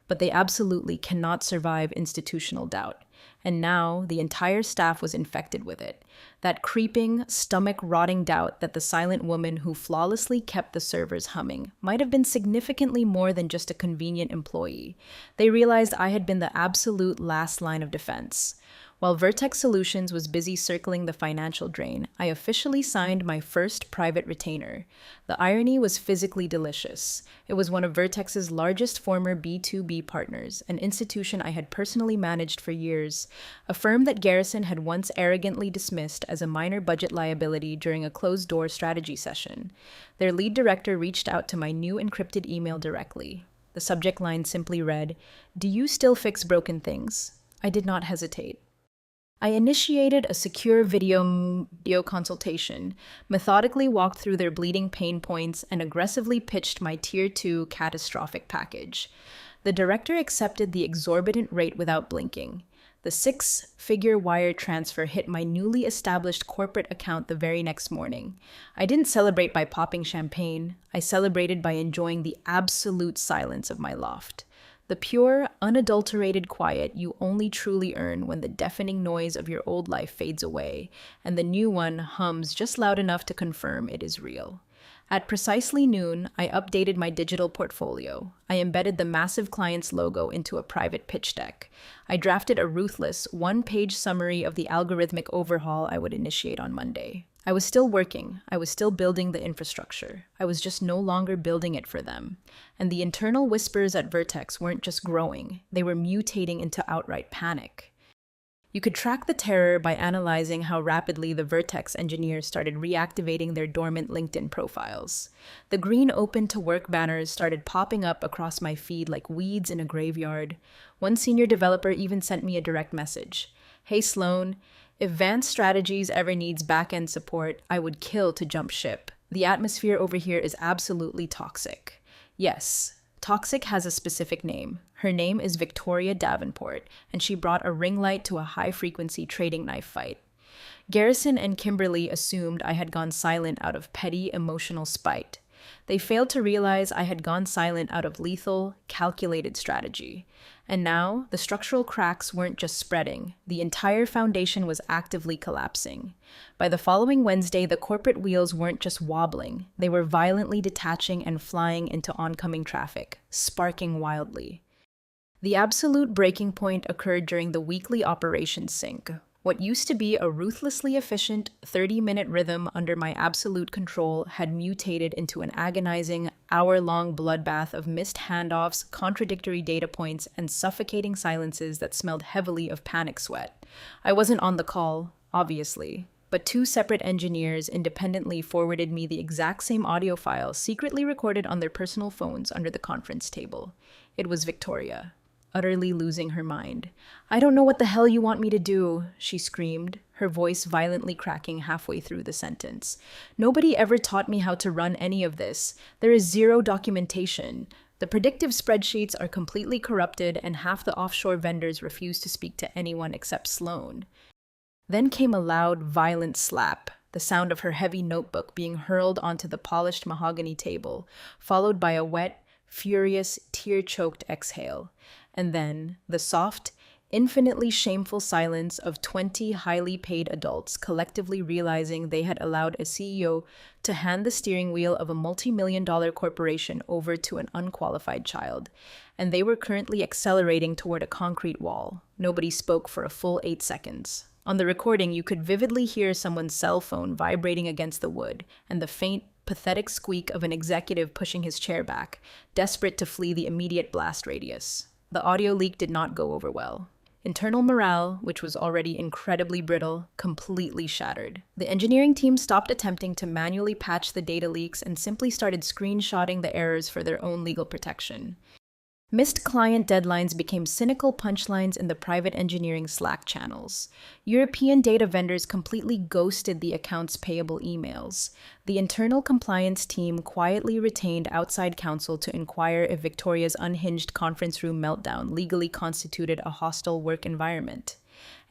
But they absolutely cannot survive institutional doubt. And now, the entire staff was infected with it. That creeping, stomach-rotting doubt that the silent woman who flawlessly kept the servers humming might have been significantly more than just a convenient employee. They realized I had been the absolute last line of defense. While Vertex Solutions was busy circling the financial drain, I officially signed my first private retainer. The irony was physically delicious. It was one of Vertex's largest former B2B partners, an institution I had personally managed for years, a firm that Garrison had once arrogantly dismissed as a minor budget liability during a closed-door strategy session. Their lead director reached out to my new encrypted email directly. The subject line simply read, "Do you still fix broken things?" I did not hesitate. I initiated a secure video consultation, methodically walked through their bleeding pain points, and aggressively pitched my Tier 2 catastrophic package. The director accepted the exorbitant rate without blinking. The 6-figure wire transfer hit my newly established corporate account the very next morning. I didn't celebrate by popping champagne. I celebrated by enjoying the absolute silence of my loft. The pure, unadulterated quiet you only truly earn when the deafening noise of your old life fades away, and the new one hums just loud enough to confirm it is real. At precisely noon, I updated my digital portfolio. I embedded the massive client's logo into a private pitch deck. I drafted a ruthless, one-page summary of the algorithmic overhaul I would initiate on Monday. I was still working. I was still building the infrastructure. I was just no longer building it for them. And the internal whispers at Vertex weren't just growing. They were mutating into outright panic. You could track the terror by analyzing how rapidly the Vertex engineers started reactivating their dormant LinkedIn profiles. The green open to work banners started popping up across my feed like weeds in a graveyard. One senior developer even sent me a direct message. "Hey Sloan, if Advanced Strategies ever needs back-end support, I would kill to jump ship. The atmosphere over here is absolutely toxic." Yes, toxic has a specific name. Her name is Victoria Davenport, and she brought a ring light to a high-frequency trading knife fight. Garrison and Kimberly assumed I had gone silent out of petty emotional spite. They failed to realize I had gone silent out of lethal, calculated strategy. And now, the structural cracks weren't just spreading, the entire foundation was actively collapsing. By the following Wednesday, the corporate wheels weren't just wobbling, they were violently detaching and flying into oncoming traffic, sparking wildly. The absolute breaking point occurred during the weekly operations sync. What used to be a ruthlessly efficient 30-minute rhythm under my absolute control had mutated into an agonizing, hour-long bloodbath of missed handoffs, contradictory data points, and suffocating silences that smelled heavily of panic sweat. I wasn't on the call, obviously, but two separate engineers independently forwarded me the exact same audio file secretly recorded on their personal phones under the conference table. It was Victoria, utterly losing her mind. "I don't know what the hell you want me to do," she screamed, her voice violently cracking halfway through the sentence. "Nobody ever taught me how to run any of this. There is zero documentation. The predictive spreadsheets are completely corrupted, and half the offshore vendors refuse to speak to anyone except Sloan." Then came a loud, violent slap, the sound of her heavy notebook being hurled onto the polished mahogany table, followed by a wet, furious, tear-choked exhale. And then the soft, infinitely shameful silence of 20 highly paid adults collectively realizing they had allowed a CEO to hand the steering wheel of a multi-million-dollar corporation over to an unqualified child, and they were currently accelerating toward a concrete wall. Nobody spoke for a full 8 seconds. On the recording, you could vividly hear someone's cell phone vibrating against the wood, and the faint, pathetic squeak of an executive pushing his chair back, desperate to flee the immediate blast radius. The audio leak did not go over well. Internal morale, which was already incredibly brittle, completely shattered. The engineering team stopped attempting to manually patch the data leaks and simply started screenshotting the errors for their own legal protection. Missed client deadlines became cynical punchlines in the private engineering Slack channels. European data vendors completely ghosted the accounts payable emails. The internal compliance team quietly retained outside counsel to inquire if Victoria's unhinged conference room meltdown legally constituted a hostile work environment.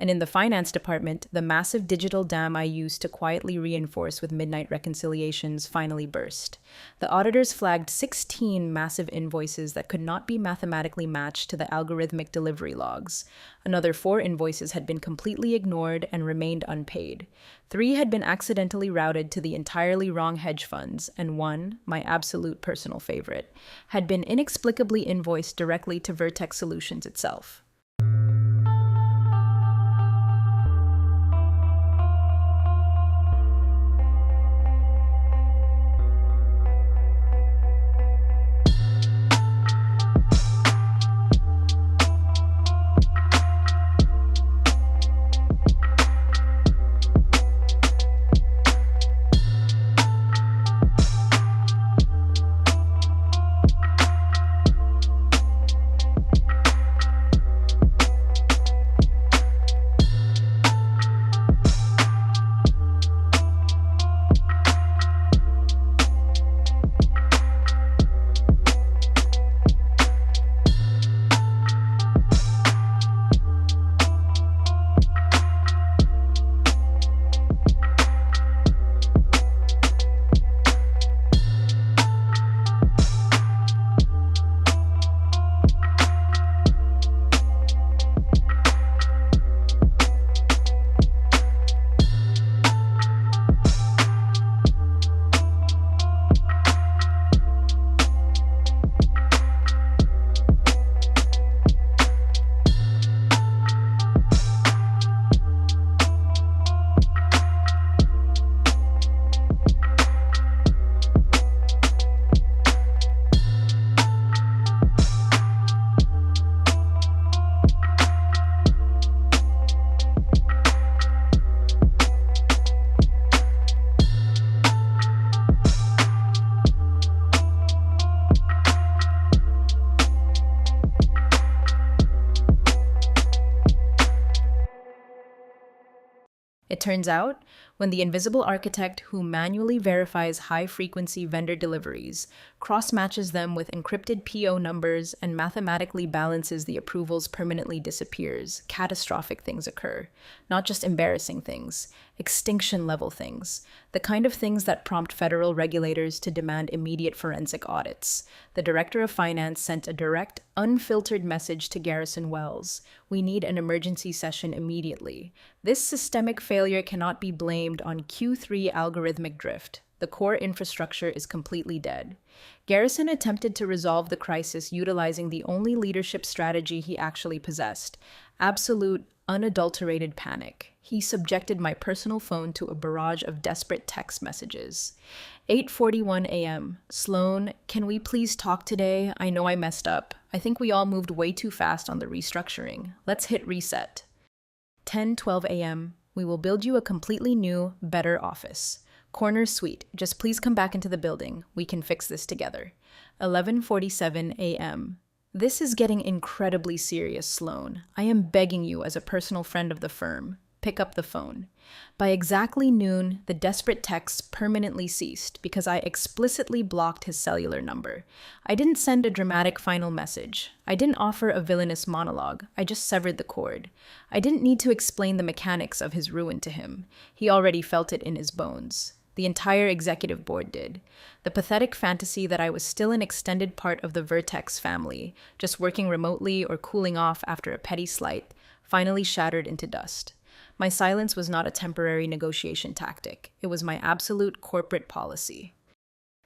And in the finance department, the massive digital dam I used to quietly reinforce with midnight reconciliations finally burst. The auditors flagged 16 massive invoices that could not be mathematically matched to the algorithmic delivery logs. Another 4 invoices had been completely ignored and remained unpaid. 3 had been accidentally routed to the entirely wrong hedge funds, and 1, my absolute personal favorite, had been inexplicably invoiced directly to Vertex Solutions itself. It turns out, when the invisible architect who manually verifies high-frequency vendor deliveries, cross-matches them with encrypted PO numbers, and mathematically balances the approvals permanently disappears, catastrophic things occur. Not just embarrassing things, extinction-level things. The kind of things that prompt federal regulators to demand immediate forensic audits. The director of finance sent a direct, unfiltered message to Garrison Wells. We need an emergency session immediately. This systemic failure cannot be blamed on Q3 algorithmic drift. The core infrastructure is completely dead. Garrison attempted to resolve the crisis utilizing the only leadership strategy he actually possessed: absolute, unadulterated panic. He subjected my personal phone to a barrage of desperate text messages. 8:41 a.m. Sloan, can we please talk today? I know I messed up. I think we all moved way too fast on the restructuring. Let's hit reset. 10:12 a.m. We will build you a completely new, better office. Corner suite. Just please come back into the building. We can fix this together. 11:47 a.m. This is getting incredibly serious, Sloan. I am begging you as a personal friend of the firm. Pick up the phone. By exactly noon, the desperate texts permanently ceased because I explicitly blocked his cellular number. I didn't send a dramatic final message. I didn't offer a villainous monologue. I just severed the cord. I didn't need to explain the mechanics of his ruin to him. He already felt it in his bones. The entire executive board did. The pathetic fantasy that I was still an extended part of the Vertex family, just working remotely or cooling off after a petty slight, finally shattered into dust. My silence was not a temporary negotiation tactic. It was my absolute corporate policy.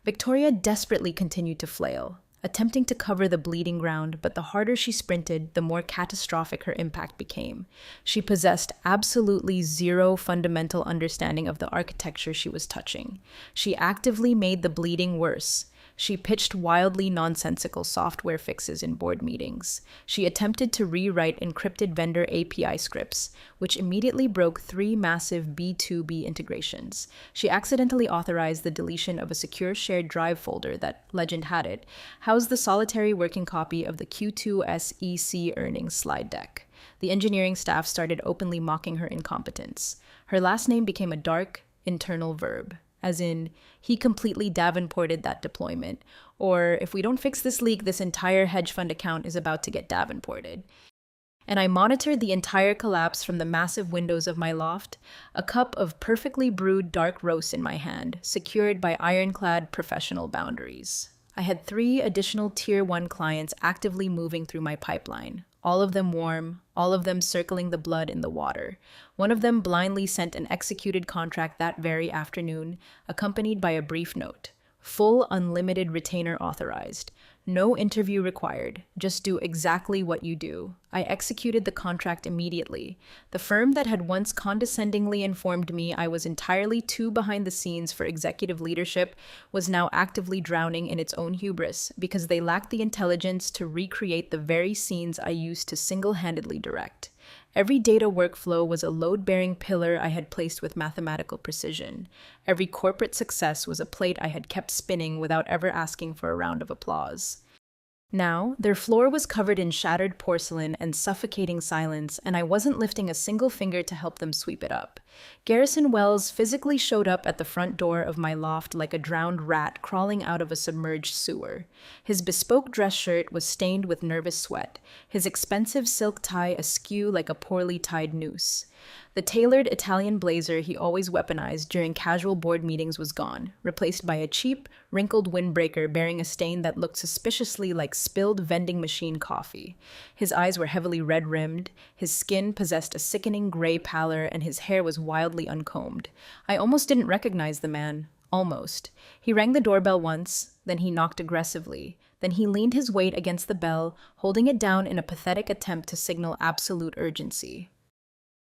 Victoria desperately continued to flail, attempting to cover the bleeding ground, but the harder she sprinted, the more catastrophic her impact became. She possessed absolutely zero fundamental understanding of the architecture she was touching. She actively made the bleeding worse. She pitched wildly nonsensical software fixes in board meetings. She attempted to rewrite encrypted vendor API scripts, which immediately broke 3 massive B2B integrations. She accidentally authorized the deletion of a secure shared drive folder that, legend had it, housed the solitary working copy of the Q2 SEC earnings slide deck. The engineering staff started openly mocking her incompetence. Her last name became a dark, internal verb. As in, he completely Davenported that deployment. Or, if we don't fix this leak, this entire hedge fund account is about to get Davenported. And I monitored the entire collapse from the massive windows of my loft, a cup of perfectly brewed dark roast in my hand, secured by ironclad professional boundaries. I had 3 additional Tier 1 clients actively moving through my pipeline, all of them warm, all of them circling the blood in the water. One of them blindly sent an executed contract that very afternoon, accompanied by a brief note. Full unlimited retainer authorized. No interview required. Just do exactly what you do. I executed the contract immediately. The firm that had once condescendingly informed me I was entirely too behind the scenes for executive leadership was now actively drowning in its own hubris because they lacked the intelligence to recreate the very scenes I used to single-handedly direct. Every data workflow was a load-bearing pillar I had placed with mathematical precision. Every corporate success was a plate I had kept spinning without ever asking for a round of applause. Now, their floor was covered in shattered porcelain and suffocating silence, and I wasn't lifting a single finger to help them sweep it up. Garrison Wells physically showed up at the front door of my loft like a drowned rat crawling out of a submerged sewer. His bespoke dress shirt was stained with nervous sweat, his expensive silk tie askew like a poorly tied noose. The tailored Italian blazer he always weaponized during casual board meetings was gone, replaced by a cheap, wrinkled windbreaker bearing a stain that looked suspiciously like spilled vending machine coffee. His eyes were heavily red-rimmed, his skin possessed a sickening gray pallor, and his hair was wildly uncombed. I almost didn't recognize the man. Almost. He rang the doorbell once, then he knocked aggressively. Then he leaned his weight against the bell, holding it down in a pathetic attempt to signal absolute urgency.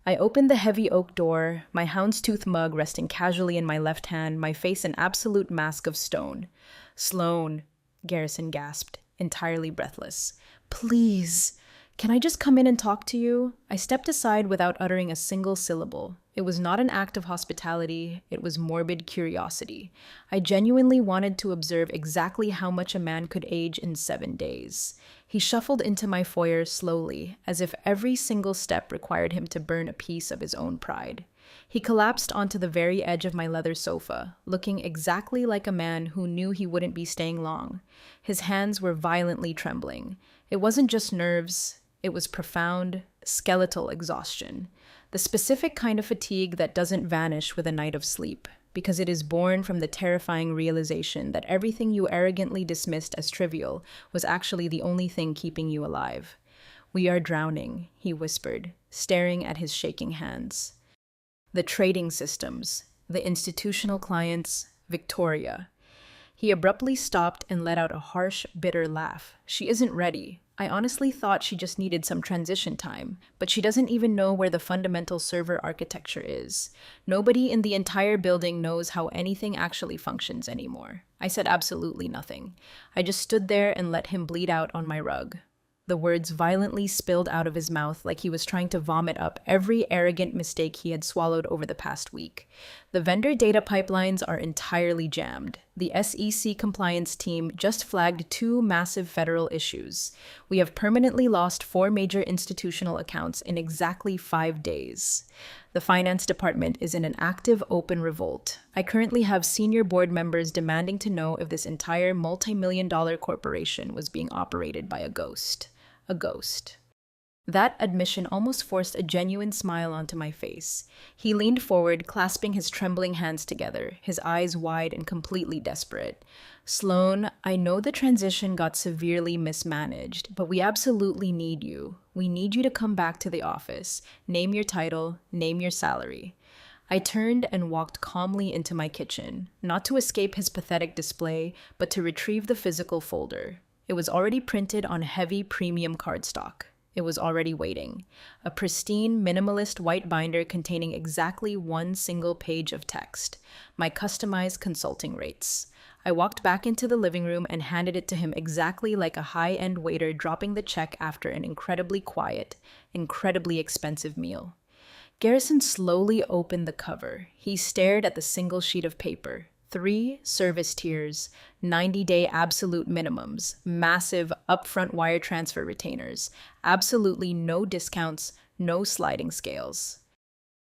I opened the heavy oak door, my houndstooth mug resting casually in my left hand, my face an absolute mask of stone. "Sloan," Garrison gasped, entirely breathless. "Please, can I just come in and talk to you?" I stepped aside without uttering a single syllable. It was not an act of hospitality, it was morbid curiosity. I genuinely wanted to observe exactly how much a man could age in 7 days. He shuffled into my foyer slowly, as if every single step required him to burn a piece of his own pride. He collapsed onto the very edge of my leather sofa, looking exactly like a man who knew he wouldn't be staying long. His hands were violently trembling. It wasn't just nerves, it was profound, skeletal exhaustion. The specific kind of fatigue that doesn't vanish with a night of sleep, because it is born from the terrifying realization that everything you arrogantly dismissed as trivial was actually the only thing keeping you alive. "We are drowning," he whispered, staring at his shaking hands. "The trading systems, the institutional clients, Victoria." He abruptly stopped and let out a harsh, bitter laugh. "She isn't ready. I honestly thought she just needed some transition time, but she doesn't even know where the fundamental server architecture is. Nobody in the entire building knows how anything actually functions anymore." I said absolutely nothing. I just stood there and let him bleed out on my rug. The words violently spilled out of his mouth like he was trying to vomit up every arrogant mistake he had swallowed over the past week. "The vendor data pipelines are entirely jammed. The SEC compliance team just flagged 2 massive federal issues. We have permanently lost 4 major institutional accounts in exactly 5 days. The finance department is in an active open revolt. I currently have senior board members demanding to know if this entire multi-million-dollar corporation was being operated by a ghost." A ghost. That admission almost forced a genuine smile onto my face. He leaned forward, clasping his trembling hands together, his eyes wide and completely desperate. "Sloan, I know the transition got severely mismanaged, but we absolutely need you. We need you to come back to the office. Name your title, name your salary." I turned and walked calmly into my kitchen, not to escape his pathetic display, but to retrieve the physical folder. It was already printed on heavy premium cardstock. It was already waiting. A pristine, minimalist white binder containing exactly 1 single page of text. My customized consulting rates. I walked back into the living room and handed it to him exactly like a high-end waiter dropping the check after an incredibly quiet, incredibly expensive meal. Garrison slowly opened the cover. He stared at the single sheet of paper. 3 service tiers, 90-day absolute minimums, massive upfront wire transfer retainers, absolutely no discounts, no sliding scales.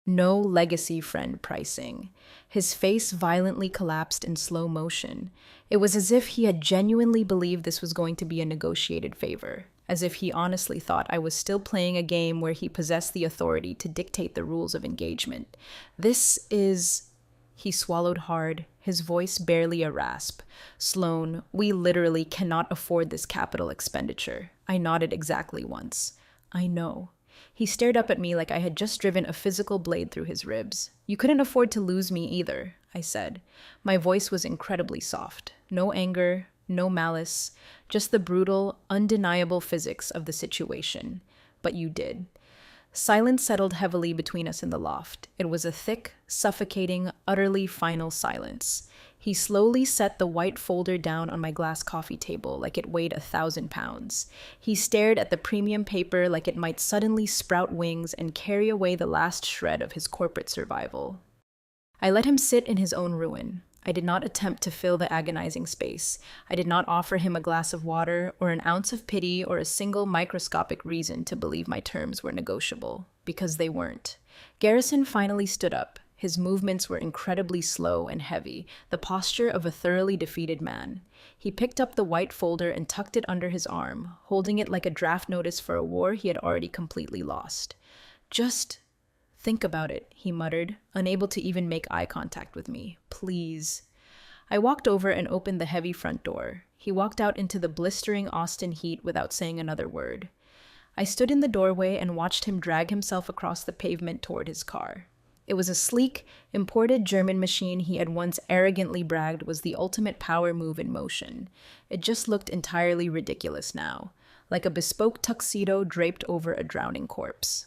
No legacy friend pricing. His face violently collapsed in slow motion. It was as if he had genuinely believed this was going to be a negotiated favor, as if he honestly thought I was still playing a game where he possessed the authority to dictate the rules of engagement. "This is..." He swallowed hard, his voice barely a rasp. "Sloan, we literally cannot afford this capital expenditure." I nodded exactly once. "I know." He stared up at me like I had just driven a physical blade through his ribs. "You couldn't afford to lose me either," I said. My voice was incredibly soft. No anger, no malice, just the brutal, undeniable physics of the situation. "But you did." Silence settled heavily between us in the loft. It was a thick, suffocating, utterly final silence. He slowly set the white folder down on my glass coffee table like it weighed 1,000 pounds. He stared at the premium paper like it might suddenly sprout wings and carry away the last shred of his corporate survival. I let him sit in his own ruin. I did not attempt to fill the agonizing space. I did not offer him a glass of water or an ounce of pity or a single microscopic reason to believe my terms were negotiable, because they weren't. Garrison finally stood up. His movements were incredibly slow and heavy, the posture of a thoroughly defeated man. He picked up the white folder and tucked it under his arm, holding it like a draft notice for a war he had already completely lost. "Just think about it," he muttered, unable to even make eye contact with me. "Please." I walked over and opened the heavy front door. He walked out into the blistering Austin heat without saying another word. I stood in the doorway and watched him drag himself across the pavement toward his car. It was a sleek, imported German machine he had once arrogantly bragged was the ultimate power move in motion. It just looked entirely ridiculous now, like a bespoke tuxedo draped over a drowning corpse.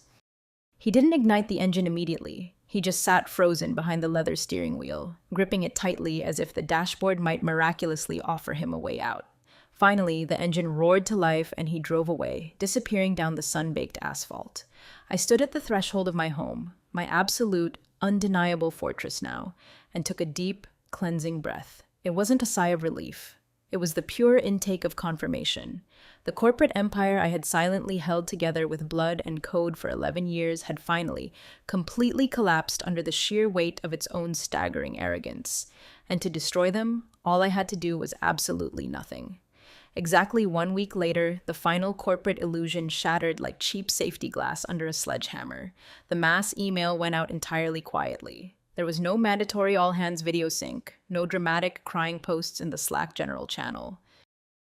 He didn't ignite the engine immediately. He just sat frozen behind the leather steering wheel, gripping it tightly as if the dashboard might miraculously offer him a way out. Finally, the engine roared to life and he drove away, disappearing down the sun-baked asphalt. I stood at the threshold of my home, my absolute, undeniable fortress now, and took a deep, cleansing breath. It wasn't a sigh of relief. It It was the pure intake of confirmation. The corporate empire I had silently held together with blood and code for 11 years had finally, completely collapsed under the sheer weight of its own staggering arrogance. And to destroy them, all I had to do was absolutely nothing. Exactly 1 week later, the final corporate illusion shattered like cheap safety glass under a sledgehammer. The mass email went out entirely quietly. There was no mandatory all-hands video sync, no dramatic crying posts in the Slack general channel.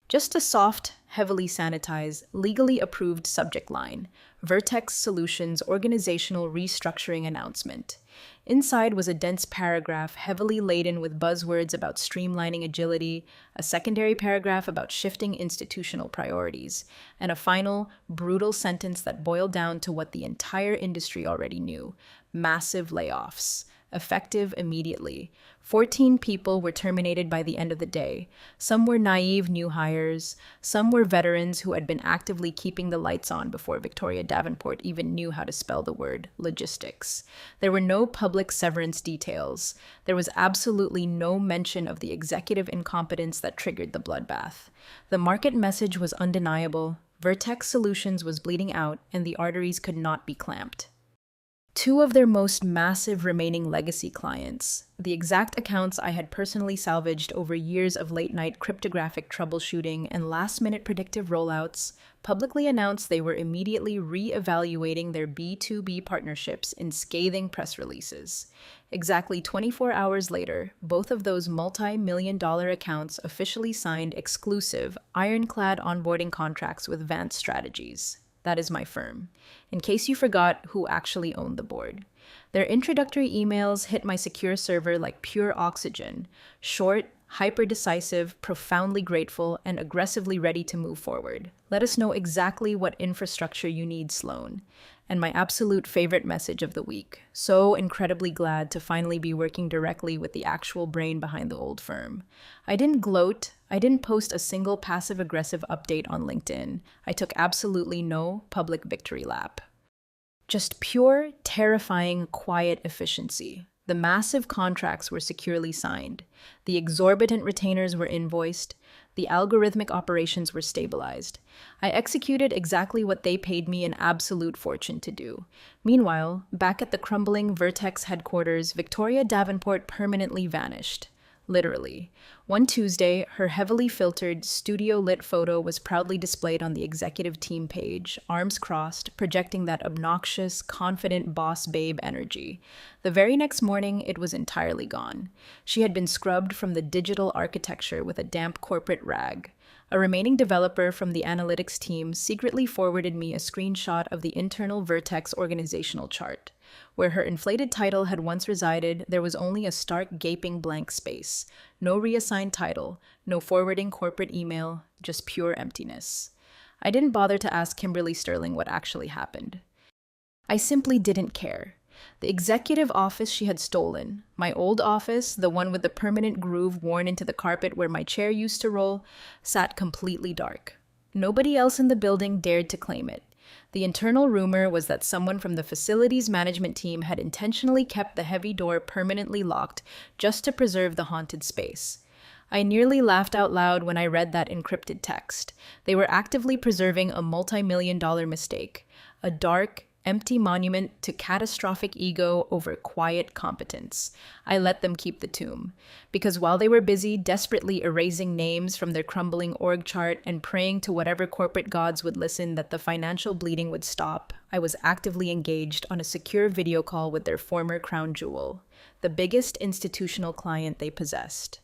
Just a soft, heavily sanitized, legally approved subject line, Vertex Solutions Organizational Restructuring Announcement. Inside was a dense paragraph heavily laden with buzzwords about streamlining agility, a secondary paragraph about shifting institutional priorities, and a final, brutal sentence that boiled down to what the entire industry already knew: massive layoffs. Effective immediately. 14 people were terminated by the end of the day. Some were naive new hires. Some were veterans who had been actively keeping the lights on before Victoria Davenport even knew how to spell the word logistics. There were no public severance details. There was absolutely no mention of the executive incompetence that triggered the bloodbath. The market message was undeniable. Vertex Solutions was bleeding out, and the arteries could not be clamped. Two of their most massive remaining legacy clients, the exact accounts I had personally salvaged over years of late-night cryptographic troubleshooting and last-minute predictive rollouts, publicly announced they were immediately re-evaluating their B2B partnerships in scathing press releases. Exactly 24 hours later, both of those multi-million-dollar accounts officially signed exclusive, ironclad onboarding contracts with Vance Strategies. That is my firm, in case you forgot who actually owned the board. Their introductory emails hit my secure server like pure oxygen, short, hyper-decisive, profoundly grateful, and aggressively ready to move forward. Let us know exactly what infrastructure you need, Sloan. And my absolute favorite message of the week: so incredibly glad to finally be working directly with the actual brain behind the old firm. I didn't gloat. I didn't post a single passive-aggressive update on LinkedIn. I took absolutely no public victory lap. Just pure, terrifying, quiet efficiency. The massive contracts were securely signed. The exorbitant retainers were invoiced. The algorithmic operations were stabilized. I executed exactly what they paid me an absolute fortune to do. Meanwhile, back at the crumbling Vertex headquarters, Victoria Davenport permanently vanished. Literally. One Tuesday, her heavily filtered, studio-lit photo was proudly displayed on the executive team page, arms crossed, projecting that obnoxious, confident boss babe energy. The very next morning, it was entirely gone. She had been scrubbed from the digital architecture with a damp corporate rag. A remaining developer from the analytics team secretly forwarded me a screenshot of the internal Vertex organizational chart. Where her inflated title had once resided, there was only a stark, gaping blank space. No reassigned title, no forwarding corporate email, just pure emptiness. I didn't bother to ask Kimberly Sterling what actually happened. I simply didn't care. The executive office she had stolen, my old office, the one with the permanent groove worn into the carpet where my chair used to roll, sat completely dark. Nobody else in the building dared to claim it. The internal rumor was that someone from the facilities management team had intentionally kept the heavy door permanently locked just to preserve the haunted space. I nearly laughed out loud when I read that encrypted text. They were actively preserving a multi-million-dollar mistake, a dark, empty monument to catastrophic ego over quiet competence. I let them keep the tomb, because while they were busy desperately erasing names from their crumbling org chart and praying to whatever corporate gods would listen that the financial bleeding would stop, I was actively engaged on a secure video call with their former crown jewel, the biggest institutional client they possessed.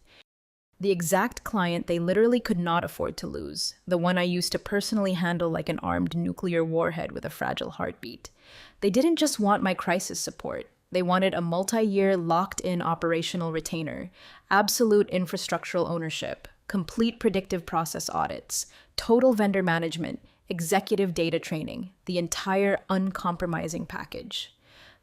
The exact client they literally could not afford to lose, the one I used to personally handle like an armed nuclear warhead with a fragile heartbeat. They didn't just want my crisis support. They wanted a multi-year, locked-in operational retainer, absolute infrastructural ownership, complete predictive process audits, total vendor management, executive data training, the entire uncompromising package.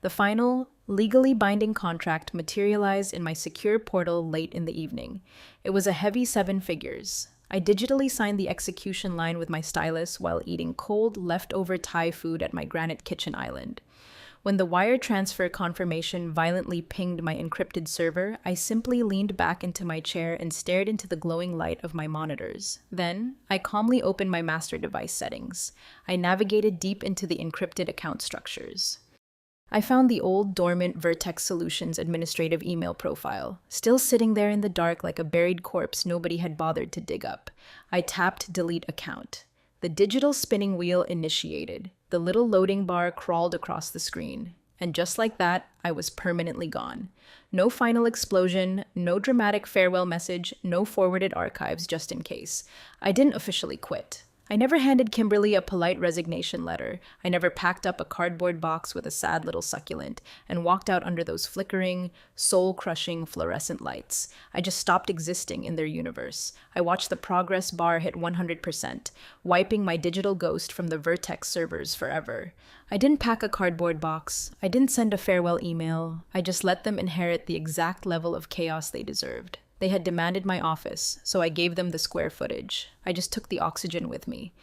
The final, legally binding contract materialized in my secure portal late in the evening. It was a heavy 7 figures. I digitally signed the execution line with my stylus while eating cold, leftover Thai food at my granite kitchen island. When the wire transfer confirmation violently pinged my encrypted server, I simply leaned back into my chair and stared into the glowing light of my monitors. Then, I calmly opened my master device settings. I navigated deep into the encrypted account structures. I found the old dormant Vertex Solutions administrative email profile, still sitting there in the dark like a buried corpse nobody had bothered to dig up. I tapped delete account. The digital spinning wheel initiated. The little loading bar crawled across the screen. And just like that, I was permanently gone. No final explosion, no dramatic farewell message, no forwarded archives just in case. I didn't officially quit. I never handed Kimberly a polite resignation letter. I never packed up a cardboard box with a sad little succulent and walked out under those flickering, soul-crushing fluorescent lights. I just stopped existing in their universe. I watched the progress bar hit 100%, wiping my digital ghost from the Vertex servers forever. I didn't pack a cardboard box. I didn't send a farewell email. I just let them inherit the exact level of chaos they deserved. They had demanded my office, so I gave them the square footage. I just took the oxygen with me.